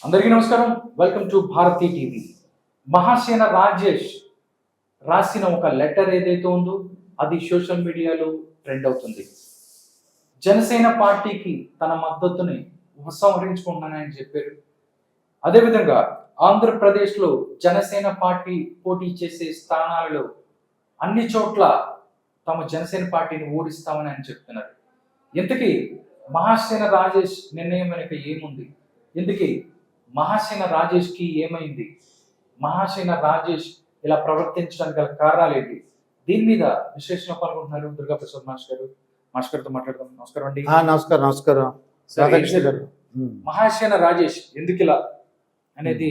అందరికీ నమస్కారం. Welcome to Bharati TV. Mahasena Rajesh రాసిన ఒక లెటర్ ఏదైతే ఉందో అది సోషల్ మీడియాలో ట్రెండ్ అవుతుంది. జనసేన పార్టీకి తన మద్దతుని ఉపసంహరించుకుంటున్నానని చెప్పారు. అదేవిధంగా ఆంధ్రప్రదేశ్లో జనసేన పార్టీ పోటీ చేసే స్థానాలలో అన్ని చోట్ల తమ జనసేన పార్టీని ఓడిస్తామని ఆయన చెప్తున్నారు. ఇంతకీ మహాసేన రాజేష్ నిర్ణయం వెనుక ఏముంది? ఇంతకీ మహాసేన రాజేష్కి ఏమైంది? మహాసేన రాజేష్ ఇలా ప్రవర్తించడానికి గల కారణాలు ఏంటి? దీని మీద విశ్లేషణ పాల్గొంటున్నారు దుర్గా ప్రసాద్ మాస్టర్ గారు. మాస్టర్ గారితో మాట్లాడదాం. నమస్కారం అండి. నమస్కారం. మహాసేన రాజేష్ ఎందుకు ఇలా అనేది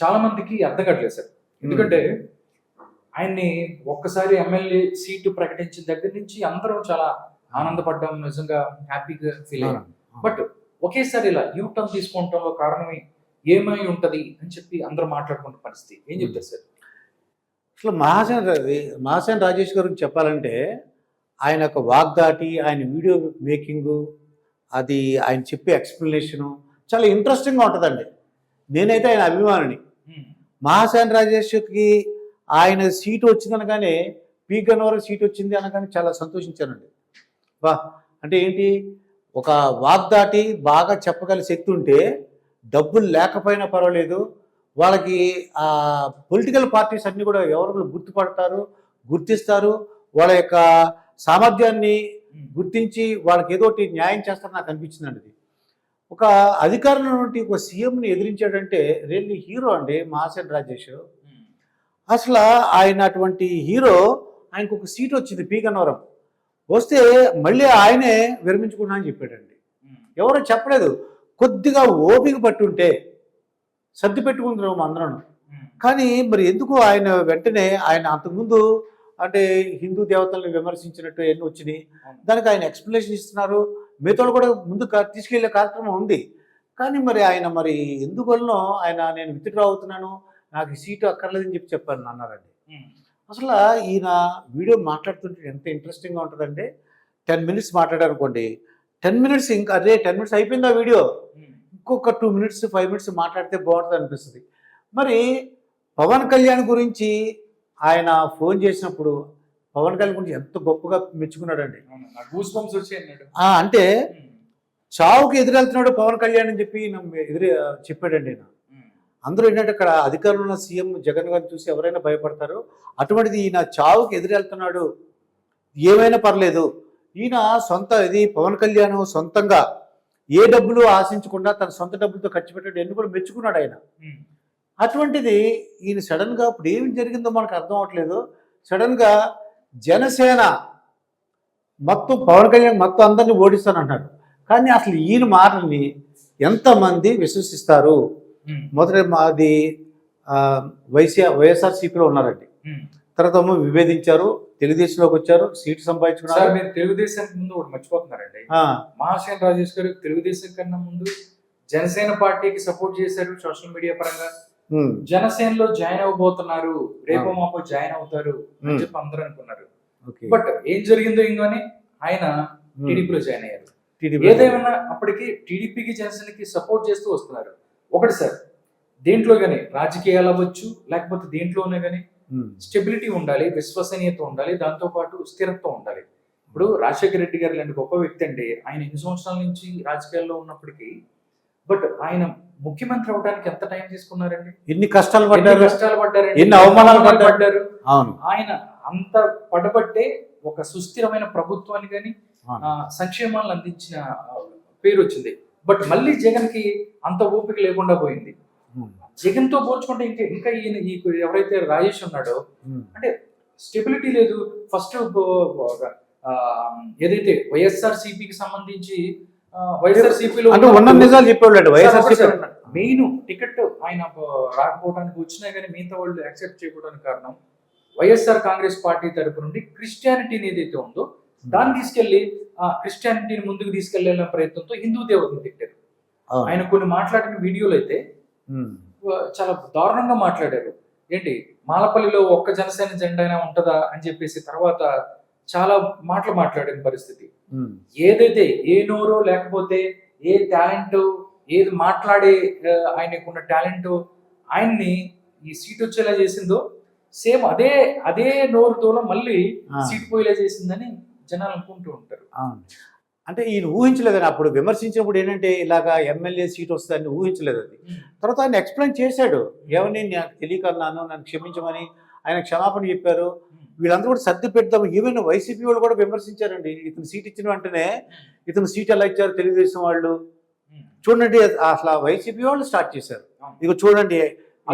చాలా మందికి అర్థం కావట్లేదు సార్. ఎందుకంటే ఆయన్ని ఒక్కసారి ఎమ్మెల్యే సీటు ప్రకటించిన దగ్గర నుంచి అందరం చాలా ఆనందపడ్డాం, నిజంగా హ్యాపీగా ఫీల్ అయ్యాం. బట్ ఒకేసారి ఇలా యూటర్న్ తీసుకుంటాంలో కారణం ఏమై ఉంటది అని చెప్పి అందరూ మాట్లాడుకున్న పరిస్థితి ఏం చెప్తారు సార్? అసలు మహాసేన రాజేష్ గురించి చెప్పాలంటే ఆయన యొక్క వాగ్దాటి, ఆయన వీడియో మేకింగు, అది ఆయన చెప్పే ఎక్స్ప్లెనేషను చాలా ఇంట్రెస్టింగ్గా ఉంటుందండి. నేనైతే ఆయన అభిమానిని. మహాసేన రాజేష్కి ఆయన సీటు వచ్చిందనగానే పి గన్నవరం సీట్ వచ్చింది అనగానే చాలా సంతోషించానండి. వా అంటే ఏంటి, ఒక వాగ్దాటి బాగా చెప్పగల శక్తి ఉంటే డబ్బులు లేకపోయినా పర్వాలేదు, వాళ్ళకి పొలిటికల్ పార్టీస్ అన్నీ కూడా ఎవరు గుర్తుపడతారు, గుర్తిస్తారు, వాళ్ళ యొక్క సామర్థ్యాన్ని గుర్తించి వాళ్ళకి ఏదో ఒకటి న్యాయం చేస్తారు నాకు అనిపించిందండి. అది ఒక అధికారంలో నుండి ఒక సీఎంని ఎదిరించాడంటే రియల్లీ హీరో అండి మహాసేన రాజేష్. అసలు ఆయన అటువంటి హీరో, ఆయనకు ఒక సీట్ వచ్చింది పి గన్నవరం, వస్తే మళ్ళీ ఆయనే విరమించుకున్నా అని చెప్పాడండి. ఎవరో చెప్పలేదు. కొద్దిగా ఓపిక పట్టుంటే సర్ది పెట్టుకుంటున్నాము అందరం. కానీ మరి ఎందుకు ఆయన వెంటనే ఆయన అంతకుముందు అంటే హిందూ దేవతలను విమర్శించినట్టు ఎన్ని వచ్చినాయి, దానికి ఆయన ఎక్స్ప్లెనేషన్ ఇస్తున్నారు. మిగతా కూడా ముందు తీసుకెళ్లే కార్యక్రమం ఉంది. కానీ మరి ఆయన మరి ఎందువల్లనో ఆయన నేను విత్డ్రా అవుతున్నాను, నాకు ఈ సీటు అక్కర్లేదని చెప్పాను అన్నారండి. అసలు ఈయన వీడియో మాట్లాడుతుంటే ఎంత ఇంట్రెస్టింగ్గా ఉంటుందంటే 10 minutes మాట్లాడారనుకోండి, 10 minutes ఇంకా అదే 10 minutes అయిపోయింది ఆ వీడియో, ఇంకొక 2 minutes 5 minutes మాట్లాడితే బాగుంటుంది అనిపిస్తుంది. మరి పవన్ కళ్యాణ్ గురించి ఆయన ఫోన్ చేసినప్పుడు పవన్ కళ్యాణ్ గురించి ఎంత గొప్పగా మెచ్చుకున్నాడండి. అంటే చావుకి ఎదురెళ్తున్నాడు పవన్ కళ్యాణ్ అని చెప్పి చెప్పాడండి ఆయన. అందరూ ఏంటంటే అక్కడ అధికారంలో ఉన్న సీఎం జగన్ గారిని చూసి ఎవరైనా భయపడతారు, అటువంటిది ఈయన చావుకి ఎదురెళ్తున్నాడు, ఏమైనా పర్లేదు, ఈయన సొంత ఇది పవన్ కళ్యాణ్ సొంతంగా ఏ డబ్బులు ఆశించకుండా తన సొంత డబ్బులతో ఖర్చు పెట్టాడు ఎన్ని కూడా మెచ్చుకున్నాడు ఆయన. అటువంటిది ఈయన సడన్గా ఇప్పుడు ఏమి జరిగిందో మనకు అర్థం అవ్వట్లేదు. సడన్గా జనసేన మొత్తం పవన్ కళ్యాణ్ మొత్తం అందరినీ ఓడిస్తానంటున్నాడు. కానీ అసలు ఈయన మాటల్ని ఎంతమంది విశ్వసిస్తారు? మొదట మాది వైఎస్ఆర్సీపీలో ఉన్నారండి, తర్వాత విభేదించారు, తెలుగుదేశంలోకి వచ్చారు, సీటు సంపాదించుకున్నారు. మీరు తెలుగుదేశానికి ముందు ఒకటి మర్చిపోతున్నారండి. మహాసేన రాజేష్ గారు తెలుగుదేశం కన్నా ముందు జనసేన పార్టీకి సపోర్ట్ చేశారు సోషల్ మీడియా పరంగా. జనసేనలో జాయిన్ అవ్వబోతున్నారు, రేపో మాపో జాయిన్ అవుతారు అని చెప్పి అందరూ అనుకున్నారు. బట్ ఏం జరిగిందో ఇంకోని ఆయన టీడీపీలో జాయిన్ అయ్యారు. ఏదేమైనా అప్పటికి టీడీపీకి జనసేనకి సపోర్ట్ చేస్తూ వస్తున్నారు. ఒకటి సార్, దేంట్లో కానీ రాజకీయాలు అవ్వచ్చు, లేకపోతే దేంట్లోనే కానీ స్టెబిలిటీ ఉండాలి, విశ్వసనీయత ఉండాలి, దాంతోపాటు స్థిరత్వం ఉండాలి. ఇప్పుడు రాజశేఖర రెడ్డి గారు లాంటి గొప్ప వ్యక్తి అండి. ఆయన ఎన్ని సంవత్సరాల నుంచి రాజకీయాల్లో ఉన్నప్పటికీ బట్ ఆయన ముఖ్యమంత్రి అవడానికి ఎంత టైం తీసుకున్నారండి, ఎన్ని కష్టాలు పడ్డారు, ఎన్ని అవమానాలు పడ్డారు. ఆయన అంత పడబట్టే ఒక సుస్థిరమైన ప్రభుత్వాన్ని కానీ సంక్షేమాలను అందించిన పేరు వచ్చింది. బట్ మళ్ళీ జగన్ కి అంత ఓపిక లేకుండా పోయింది. జగన్ తో పోల్చుకుంటే ఇంకా ఈయన ఎవరైతే రాజేష్ ఉన్నాడో అంటే స్టెబిలిటీ లేదు. ఫస్ట్ ఏదైతే వైఎస్ఆర్సీపీకి సంబంధించి వైఎస్ఆర్సీపీలో మెయిన్ టికెట్ ఆయన రాకపోవడానికి వచ్చినా కానీ మిగతా వాళ్ళు యాక్సెప్ట్ చేయడానికి కారణం వైఎస్ఆర్ కాంగ్రెస్ పార్టీ తరపు నుండి క్రిస్టియానిటీని ఏదైతే ఉందో దాన్ని తీసుకెళ్లి క్రిస్టియానిటీని ముందుకు తీసుకెళ్లే ప్రయత్నంతో హిందూ దేవతను తిట్టారు. ఆయన కొన్ని మాట్లాడిన వీడియోలు అయితే చాలా దారుణంగా మాట్లాడారు. ఏంటి మాలపల్లిలో ఒక్క జనసేన జెండా అయినా ఉంటుందా అని చెప్పేసి తర్వాత చాలా మాట్లాడిన పరిస్థితి. ఏదైతే ఏ నోరో లేకపోతే ఏ టాలెంట్ ఏది మాట్లాడే ఆయనకున్న టాలెంట్ ఆయన్ని ఈ సీట్ వచ్చేలా చేసిందో సేమ్ అదే అదే నోరుతోలో మళ్ళీ సీట్ పోయేలా చేసిందని జనాలు అనుకుంటూ ఉంటారు. అవును. అంటే ఈయన ఊహించలేదని అప్పుడు విమర్శించినప్పుడు ఏంటంటే ఇలాగా ఎమ్మెల్యే సీట్ వస్తుందని ఊహించలేదు అది. తర్వాత ఆయన ఎక్స్ప్లెయిన్ చేశాడు, ఏమని నాకు తెలియకన్నాను, నన్ను క్షమించమని ఆయన క్షమాపణ చెప్పారు. వీళ్ళందరూ కూడా సర్ది పెడతాము. ఈవెన్ వైసీపీ వాళ్ళు కూడా విమర్శించారండి, ఇతను సీట్ ఇచ్చిన వెంటనే ఇతను సీట్ ఎలా ఇచ్చారు తెలుగుదేశం వాళ్ళు. చూడండి అసలు వైసీపీ వాళ్ళు స్టార్ట్ చేశారు. ఇక చూడండి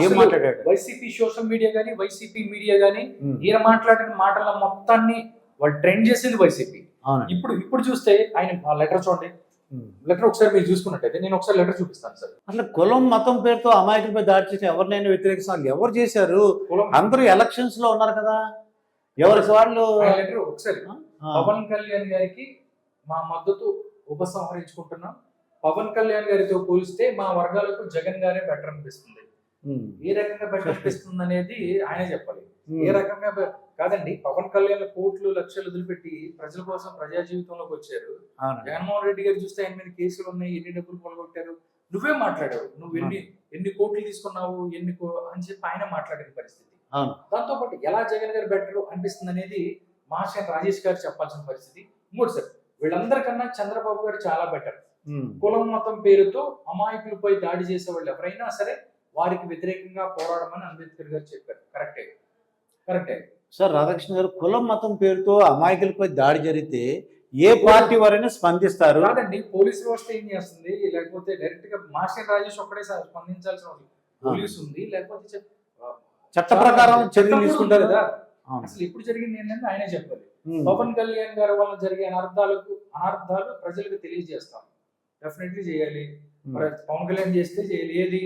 ఏం మాట్లాడాడు. వైసీపీ సోషల్ మీడియా కానీ వైసీపీ మీడియా కానీ ఈయన మాట్లాడిన మాటల మొత్తాన్ని వాళ్ళు ట్రెండ్ చేసింది వైసీపీ. ఇప్పుడు చూస్తే ఆయన లెటర్ చూడండి, లెటర్ ఒకసారి మీరు చూసుకున్నట్టయితే నేను ఒకసారి లెటర్ చూపిస్తాను సార్. అసలు కులం మతం పేరుతో అమాయకులపై దాడి చేసి ఎవరినైనా వ్యతిరేకిస్తున్నారు, ఎవరు చేశారు? అందరూ ఎలక్షన్స్ లో ఉన్నారు కదా, ఎవరికి వాళ్ళు. లెటర్ ఒకసారి పవన్ కళ్యాణ్ గారికి మా మద్దతు ఉపసంహరించుకుంటున్నాం, పవన్ కళ్యాణ్ గారితో పోలిస్తే మా వర్గాలకు జగన్ గారే బెటర్ అనిపిస్తుంది. ఏ రకంగా బెటర్ అనిపిస్తుంది అనేది ఆయనే చెప్పాలి. ఏ రకంగా కాదండి, పవన్ కళ్యాణ్ కోట్లు లక్షలు వదిలిపెట్టి ప్రజల కోసం ప్రజా జీవితంలోకి వచ్చారు. జగన్మోహన్ రెడ్డి గారు చూస్తే ఆయన మీద కేసులు ఉన్నాయి, ఎన్ని డబ్బులు కొలగొట్టారు, నువ్వే మాట్లాడావు, నువ్వు ఎన్ని కోట్లు తీసుకున్నావు అని చెప్పి ఆయన మాట్లాడిన పరిస్థితి. దాంతో పాటు ఎలా జగన్ గారు బెటర్ అనిపిస్తుంది అనేది మహాశయ రాజేష్ గారు చెప్పాల్సిన పరిస్థితి. ఇంకోటి సార్, వీళ్ళందరికన్నా చంద్రబాబు గారు చాలా బెటర్. కులం మతం పేరుతో అమాయకులపై దాడి చేసే వాళ్ళు ఎవరైనా సరే వారికి వ్యతిరేకంగా పోరాడమని అంబేద్కర్ గారు చెప్పారు. కరెక్టే సార్. రాధాకృష్ణ గారు, కులం మతం పేరుతో అమాయకులపై దాడి జరిగితే ఏ పార్టీ వారైనా స్పందిస్తారు. కాదండి, పోలీస్ వ్యవస్థ ఏం చేస్తుంది? లేకపోతే డైరెక్ట్ గా మాస్టర్ రాజేష్ ఒక్కడే స్పందించాల్సిన పోలీసు ఉంది, లేకపోతే చట్ట ప్రకారం చర్యలు తీసుకుంటారు కదా. అసలు ఇప్పుడు జరిగింది ఏంటంటే ఆయనే చెప్పాలి. పవన్ కళ్యాణ్ గారి వల్ల జరిగే అనర్థాలు ప్రజలకు తెలియజేస్తాం, డెఫినెట్లీ చేయాలి. పవన్ కళ్యాణ్ చేస్తే చేయాలి, ఏది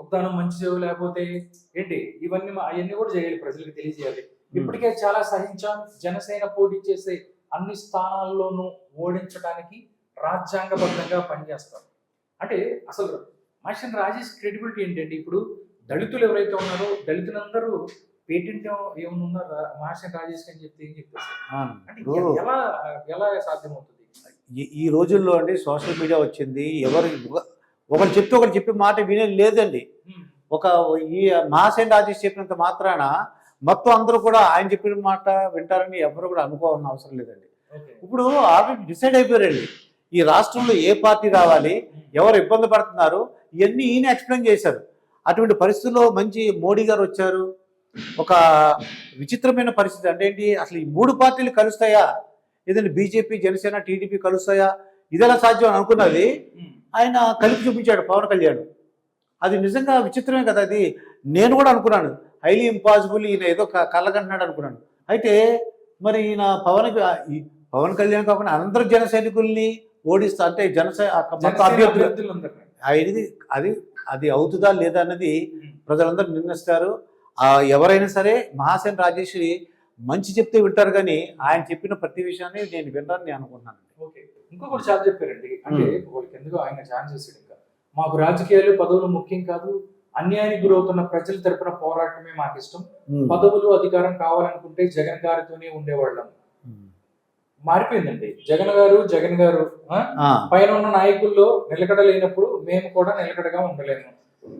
ఉద్దానం మంచి చేవు లేకపోతే ఏంటి ఇవన్నీ అవన్నీ కూడా చేయాలి, ప్రజలకు తెలియజేయాలి. ఇప్పటికే చాలా సహించాం, జనసేన పోటీ చేసే అన్ని స్థానాల్లోనూ ఓడించడానికి రాజ్యాంగబద్ధంగా పనిచేస్తాం. అంటే అసలు మాస్టర్ రాజేష్ క్రెడిబిలిటీ ఏంటంటే, ఇప్పుడు దళితులు ఎవరైతే ఉన్నారో దళితులందరూ పేటెంట్ ఏమైనా ఉన్నారా మాస్టర్ రాజేష్ అని చెప్తే ఏం చెప్పేసి అంటే ఎలా సాధ్యమవుతుంది? ఈ రోజుల్లో అండి సోషల్ మీడియా వచ్చింది, ఒకరు చెప్తే ఒకరు చెప్పే మాట వినేది లేదండి. ఈ మహాసేన్ రాజేష్ చెప్పినంత మాత్రాన మొత్తం అందరూ కూడా ఆయన చెప్పిన మాట వింటారని ఎవరు కూడా అనుకోవాలని అవసరం లేదండి. ఇప్పుడు ఆల్రెడీ డిసైడ్ అయిపోయారండి, ఈ రాష్ట్రంలో ఏ పార్టీ రావాలి, ఎవరు ఇబ్బంది పడుతున్నారు, ఇవన్నీ ఈయన ఎక్స్ప్లెయిన్ చేశారు. అటువంటి పరిస్థితుల్లో మంచి మోడీ గారు వచ్చారు. ఒక విచిత్రమైన పరిస్థితి అంటే ఏంటి, అసలు ఈ మూడు పార్టీలు కలుస్తాయా, ఏదంటే బీజేపీ జనసేన టీడీపీ కలుస్తాయా, ఇదెలా సాధ్యం అని అనుకున్నది ఆయన కలిపి చూపించాడు పవన్ కళ్యాణ్. అది నిజంగా విచిత్రమే కదా. అది నేను కూడా అనుకున్నాను, హైలీ ఇంపాసిబుల్, ఈయన ఏదో కళ్ళగంటున్నాడు అనుకున్నాను. అయితే మరి ఈయన పవన్ కళ్యాణ్ కాకుండా అందరూ జన సైనికుల్ని ఓడిస్తా అంటే అభ్యర్థులు అది అవుతుందా లేదా అన్నది ప్రజలందరూ నిర్ణయిస్తారు. ఎవరైనా సరే మహాసేన్ రాజేష్ మంచి చెప్తే వింటారు, కానీ ఆయన చెప్పిన ప్రతి విషయాన్ని నేను విన్నాను నేను అనుకున్నాను. ఓకే, ఇంకొకటి చాలా చెప్పారండి, అంటే వాళ్ళకి ఎందుకు ఆయన ఛాన్స్ చేసాడు. ఇంకా మాకు రాజకీయాలు పదవులు ముఖ్యం కాదు, అన్యాయానికి గురవుతున్న ప్రజల తరపున పోరాటమే మాకు ఇష్టం, పదవులు అధికారం కావాలనుకుంటే జగన్ గారితోనే ఉండేవాళ్ళం. మారిపోయిందండి. జగన్ గారు పైన ఉన్న నాయకుల్లో నిలకడ లేనప్పుడు మేము కూడా నిలకడగా ఉండలేము.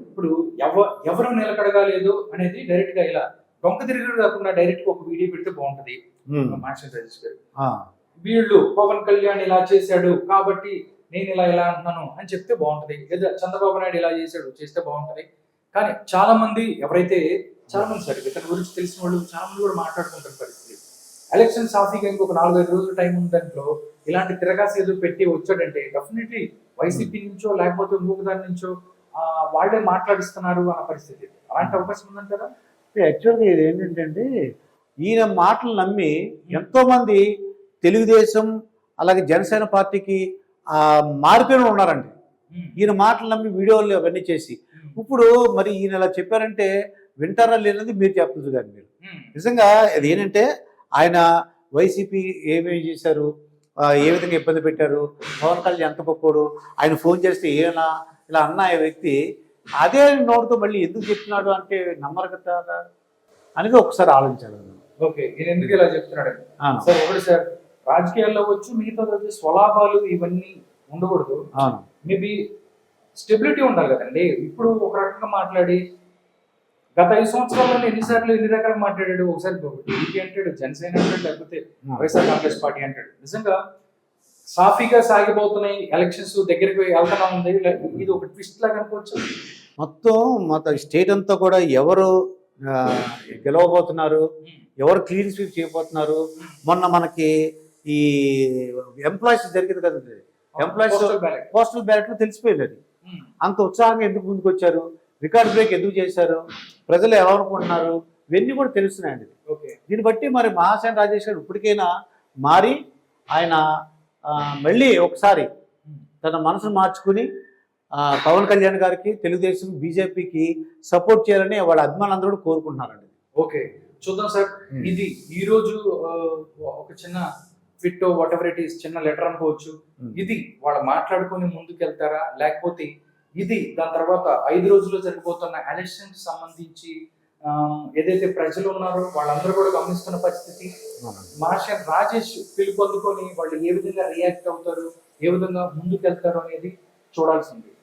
ఇప్పుడు ఎవరు నిలకడగా లేదు అనేది డైరెక్ట్ గా ఇలా డొంక తిరుగుడు కాకుండా డైరెక్ట్ గా ఒక వీడియో పెడితే బాగుంటది. మాస్టర్ రాజేష్ గారు వీళ్ళు పవన్ కళ్యాణ్ ఇలా చేశాడు కాబట్టి నేను ఇలా అంటున్నాను అని చెప్తే బాగుంటది, లేదా చంద్రబాబు నాయుడు ఇలా చేస్తే బాగుంటది. కానీ చాలా మంది సార్ ఇతని గురించి తెలిసిన వాళ్ళు చాలా మంది కూడా మాట్లాడుకుంటున్న పరిస్థితి. ఎలక్షన్ సాఫీగా ఇంకొక 4-5 రోజుల టైం ఉంది, దాంట్లో ఇలాంటి తిరగాసి ఏదో పెట్టి వచ్చాడంటే డెఫినెట్లీ వైసీపీ నుంచో లేకపోతే ఇంకొక దాని నుంచో వాళ్ళే మాట్లాడిస్తున్నారు అన్న పరిస్థితి. అలాంటి అవకాశం ఉందంటారా? యాక్చువల్గా ఇది ఏంటంటే ఈయన మాటలు నమ్మి ఎంతో మంది తెలుగుదేశం అలాగే జనసేన పార్టీకి మారిపోయిన ఉన్నారండి. ఈయన మాటలు నమ్మి వీడియోలు అవన్నీ చేసి ఇప్పుడు మరి ఈయన ఇలా చెప్పారంటే వింటారా లేనది మీరు చెప్పచ్చు. కానీ మీరు నిజంగా అది ఏంటంటే ఆయన వైసీపీ ఏమేమి చేశారు, ఏ విధంగా ఇబ్బంది పెట్టారు, పవన్ కళ్యాణ్ ఎంత గొప్పోడు, ఆయన ఫోన్ చేస్తే ఏనా ఇలా అన్న ఆ వ్యక్తి అదే నోటితో మళ్ళీ ఎందుకు చెప్తున్నాడు అంటే నమ్మరు కదా అనేది ఒకసారి ఆలోచించాలి. ఓకే, ఈయన ఎందుకు ఇలా చెప్తున్నాడు సార్? ఒకటి సార్, రాజకీయాల్లో వచ్చు మిగతా స్వలాభాలు ఇవన్నీ ఉండకూడదు. మేబీ స్టెబిలిటీ ఉండాలి కదండి. ఇప్పుడు ఒక రకంగా మాట్లాడి గత 5 సంవత్సరాల్లో ఎన్నిసార్లు ఎన్ని రకాలు మాట్లాడాడు. ఒకసారి టీడీపీ అంటాడు, జనసేన అంటాడు, లేకపోతే వైఎస్ఆర్ కాంగ్రెస్ పార్టీ అంటాడు. నిజంగా సాఫీగా సాగిపోతున్నాయి, ఎలక్షన్స్ దగ్గరికి వెళ్తున్నా ఉంది, ఇది ఒక ట్విస్ట్ లాగా అనుకోవచ్చు. మొత్తం స్టేట్ అంతా కూడా ఎవరు ఆ, గెలవబోతున్నారు, ఎవరు క్లీన్ స్వీప్ చేయబోతున్నారు. మొన్న మనకి ఈ ఎంప్లాయీస్ జరిగింది కదండి, ఎంప్లాయీస్ Postal ballot. పోస్టల్ బ్యాలెట్లో తెలిసిపోయింది అది. అంత ఉత్సాహంగా ఎందుకు ముందుకు వచ్చారు, రికార్డ్ బ్రేక్ ఎందుకు చేశారు, ప్రజలు ఎవరనుకుంటున్నారు, ఇవన్నీ కూడా తెలుస్తున్నాయండి. ఓకే. దీన్ని బట్టి మరి మహాసేన రాజేష్ గారు ఇప్పటికైనా మారి ఆయన మళ్ళీ ఒకసారి తన మనసును మార్చుకుని పవన్ కళ్యాణ్ గారికి, తెలుగుదేశం, బీజేపీకి సపోర్ట్ చేయాలని వాళ్ళ అభిమానులందరూ కూడా కోరుకుంటున్నారండి. ఓకే, చూద్దాం సార్. ఇది ఈ రోజు ఒక చిన్న fit what ever it is, చిన్న లెటర్ అనుకోవచ్చు. ఇది వాళ్ళు మాట్లాడుకొని ముందుకు వెళ్తారా, లేకపోతే ఇది దాని తర్వాత 5 రోజుల్లో జరిగిపోతున్న ఎలక్షన్ కి సంబంధించి ఏదైతే ప్రజలు ఉన్నారో వాళ్ళందరూ కూడా గమనిస్తున్న పరిస్థితి. మహాసేన రాజేష్ పిలుపు అందుకొని వాళ్ళు ఏ విధంగా రియాక్ట్ అవుతారు, ఏ విధంగా ముందుకు వెళ్తారు అనేది చూడాల్సింది.